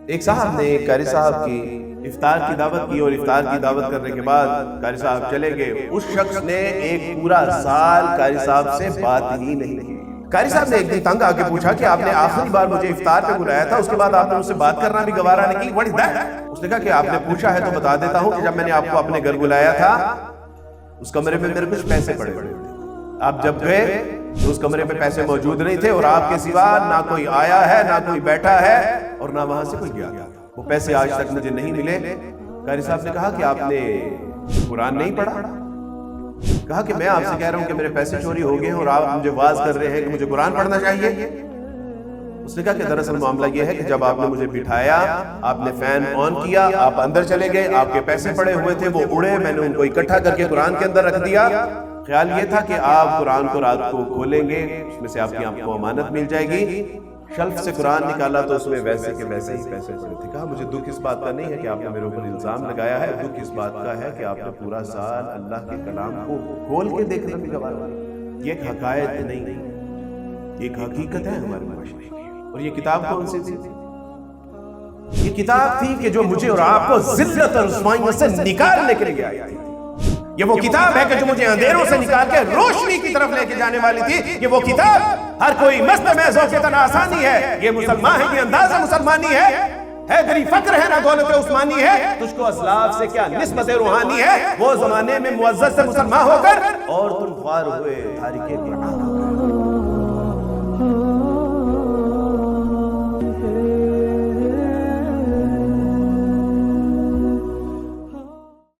ایک صاحب نے قاری صاحب کی افطار کی دعوت کی، اور افطار کی دعوت کرنے کے بعد قاری صاحب چلے گئے۔ اس شخص نے ایک پورا سال قاری صاحب سے بات ہی نہیں کی۔ قاری صاحب نے ایک دن تنگ آ کے پوچھا کہ آپ نے آخری بار مجھے افطار پہ بلایا تھا، اس کے بعد آپ نے مجھ سے بات کرنا بھی گوارا نہیں کی، what is that؟ اس نے کہا کہ آپ نے پوچھا ہے تو بتا دیتا ہوں کہ جب میں نے آپ کو اپنے گھر بلایا تھا اس کمرے میں میرے کچھ پیسے پڑے ہوئے تھے۔ آپ جب گئے تو اس کمرے میں پیسے موجود نہیں تھے، اور آپ کے سوا نہ کوئی آیا ہے نہ کوئی بیٹھا ہے اور نہ وہاں سے کوئی گیا۔ وہ پیسے آج تک مجھے نہیں ملے۔ قاری صاحب نے کہا کہ آپ نے قرآن نہیں پڑھا؟ کہا کہ میں آپ سے کہہ رہا ہوں کہ میرے پیسے چوری ہو گئے ہیں اور آپ مجھے واز کر رہے ہیں کہ مجھے قرآن پڑھنا چاہیے۔ اس نے کہا کہ دراصل معاملہ یہ ہے کہ جب آپ نے مجھے بٹھایا، آپ نے فین آن کیا، آپ اندر چلے گئے، آپ کے پیسے پڑے ہوئے تھے، وہ اڑے، میں نے ان کو اکٹھا کر کے قرآن کے اندر رکھ دیا۔ خیال یہ تھا کہ آپ قرآن کو رات کو کھولیں گے، اس میں سے آپ کو امانت مل جائے گی۔ شلف سے قرآن نکالا تو اس میں ویسے کے ویسے ہی پیسے پڑے تھے۔ کہا مجھے دکھ اس بات کا نہیں ہے کہ آپ نے میرے اوپر الزام لگایا ہے، دکھ اس بات کا ہے کہ آپ نے پورا سال اللہ کے کلام کو کھول کے دیکھنا بھی گوارا۔ یہ ایک حقائق نہیں، یہ ایک حقیقت ہے ہمارے معاشرے کی۔ اور یہ کتاب کون سی تھی؟ یہ کتاب تھی کہ جو مجھے اور آپ کو ذلت اور رسوائیوں سے نکالنے کے لیے آئی تھی۔ یہ وہ کتاب ہے کہ جو مجھے اندھیروں سے نکال کے روشنی کی طرف لے کے جانے والی تھی۔ یہ وہ کتاب ہر کوئی مست میں ذوق تن آسانی ہے، یہ مسلمان ہے، یہ انداز مسلمانی ہے، حیدری فقر ہے نہ دولت عثمانی ہے، تجھ کو اسلاف سے کیا نسبت روحانی ہے، وہ زمانے میں معزز سے مسلمان ہو کر اور تم خوار ہوئے تاریخ قرآن ہو کر۔